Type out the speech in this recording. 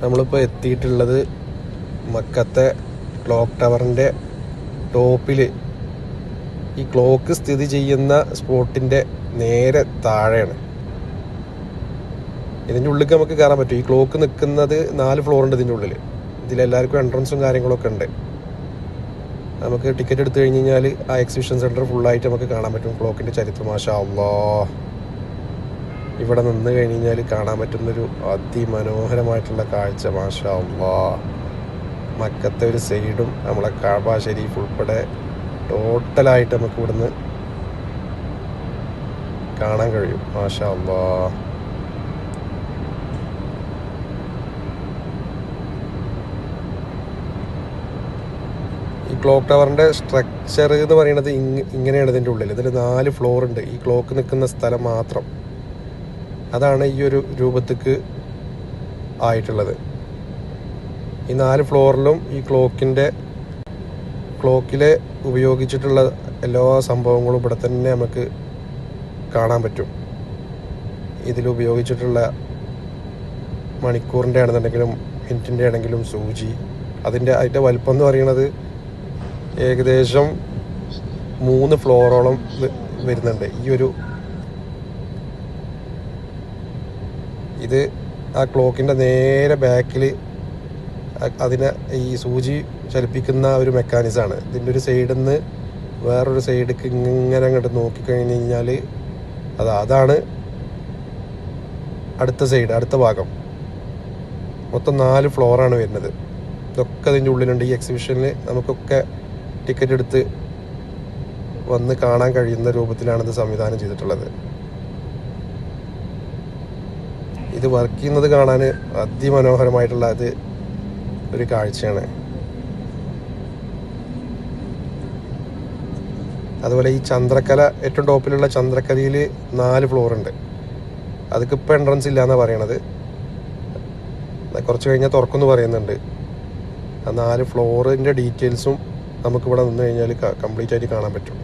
നമ്മളിപ്പോൾ എത്തിയിട്ടുള്ളത് മക്കത്തെ ക്ലോക്ക് ടവറിൻ്റെ ടോപ്പിൽ. ഈ ക്ലോക്ക് സ്ഥിതി ചെയ്യുന്ന സ്പോട്ടിൻ്റെ നേരെ താഴെയാണ്. ഇതിൻ്റെ ഉള്ളിലേക്ക് നമുക്ക് കയറാൻ പറ്റും. ഈ ക്ലോക്ക് നിൽക്കുന്നത് 4 ഫ്ലോർ ഉണ്ട് ഇതിൻ്റെ ഉള്ളിൽ. ഇതിലെല്ലാവർക്കും എൻട്രൻസും കാര്യങ്ങളൊക്കെ ഉണ്ട്. നമുക്ക് ടിക്കറ്റ് എടുത്തു കഴിഞ്ഞ് കഴിഞ്ഞാൽ ആ എക്സിബിഷൻ സെൻറ്റർ ഫുള്ളായിട്ട് നമുക്ക് കാണാൻ പറ്റും. ക്ലോക്കിൻ്റെ ചരിത്രം മാഷാ അല്ലാഹ് ഇവിടെ നിന്ന് കഴിഞ്ഞ് കഴിഞ്ഞാൽ കാണാൻ പറ്റുന്നൊരു അതിമനോഹരമായിട്ടുള്ള കാഴ്ച. മാഷാ അല്ലാഹ് മക്കത്തെ ഒരു സൈഡും നമ്മളെ കഅബ ശരീഫ് ഉൾപ്പെടെ ടോട്ടലായിട്ട് നമുക്ക് ഇവിടുന്ന് കാണാൻ കഴിയും. മാഷാ അല്ലാഹ് ഈ ക്ലോക്ക് ടവറിൻ്റെ സ്ട്രക്ചർ എന്ന് പറയുന്നത് ഇങ്ങനെയാണ്. ഇതിൻ്റെ ഉള്ളിൽ ഇതിൽ 4 ഫ്ലോർ ഉണ്ട്. ഈ ക്ലോക്ക് നിൽക്കുന്ന സ്ഥലം മാത്രം അതാണ് ഈ ഒരു രൂപത്തേക്ക് ആയിട്ടുള്ളത്. ഈ 4 ഫ്ലോറിലും ഈ ക്ലോക്കിൽ ഉപയോഗിച്ചിട്ടുള്ള എല്ലാ സംഭവങ്ങളും ഇവിടെ തന്നെ നമുക്ക് കാണാൻ പറ്റും. ഇതിൽ ഉപയോഗിച്ചിട്ടുള്ള മണിക്കൂറിൻ്റെ ആണെന്നുണ്ടെങ്കിലും മിനിറ്റിൻ്റെ ആണെങ്കിലും സൂചി, അതിൻ്റെ വലിപ്പം എന്ന് പറയുന്നത് ഏകദേശം 3 ഫ്ലോറോളം വരുന്നുണ്ട്. ഇത് ആ ക്ലോക്കിൻ്റെ നേരെ ബാക്കിൽ അതിനെ ഈ സൂചി ചലിപ്പിക്കുന്ന ഒരു മെക്കാനിസമാണ്. ഇതിൻ്റെ ഒരു സൈഡിൽ നിന്ന് വേറൊരു സൈഡിലേക്ക് ഇങ്ങനെ അങ്ങോട്ട് നോക്കിക്കഴിഞ്ഞ് കഴിഞ്ഞാൽ അതാണ് അടുത്ത ഭാഗം. മൊത്തം 4 ഫ്ലോറാണ് വരുന്നത്. ഇതൊക്കെ അതിൻ്റെ ഉള്ളിലുണ്ട്. ഈ എക്സിബിഷനിൽ നമുക്കൊക്കെ ടിക്കറ്റ് എടുത്ത് വന്ന് കാണാൻ കഴിയുന്ന രൂപത്തിലാണ് ഇത് സംവിധാനം ചെയ്തിട്ടുള്ളത്. ഇത് വർക്ക് ചെയ്യുന്നത് കാണാൻ അതിമനോഹരമായിട്ടുള്ള ഒരു കാഴ്ചയാണ്. അതുപോലെ ഈ ചന്ദ്രക്കല, ഏറ്റവും ടോപ്പിലുള്ള ചന്ദ്രക്കലയിൽ 4 ഫ്ലോർ ഉണ്ട്. അതൊക്കെ ഇപ്പോൾ എൻട്രൻസ് ഇല്ല എന്നാണ് പറയണത്. കുറച്ച് കഴിഞ്ഞാൽ തുറക്കുമെന്ന് പറയുന്നുണ്ട്. ആ 4 ഫ്ലോറിൻ്റെ ഡീറ്റെയിൽസും നമുക്കിവിടെ നിന്ന് കഴിഞ്ഞാൽ കംപ്ലീറ്റ് ആയിട്ട് കാണാൻ പറ്റും.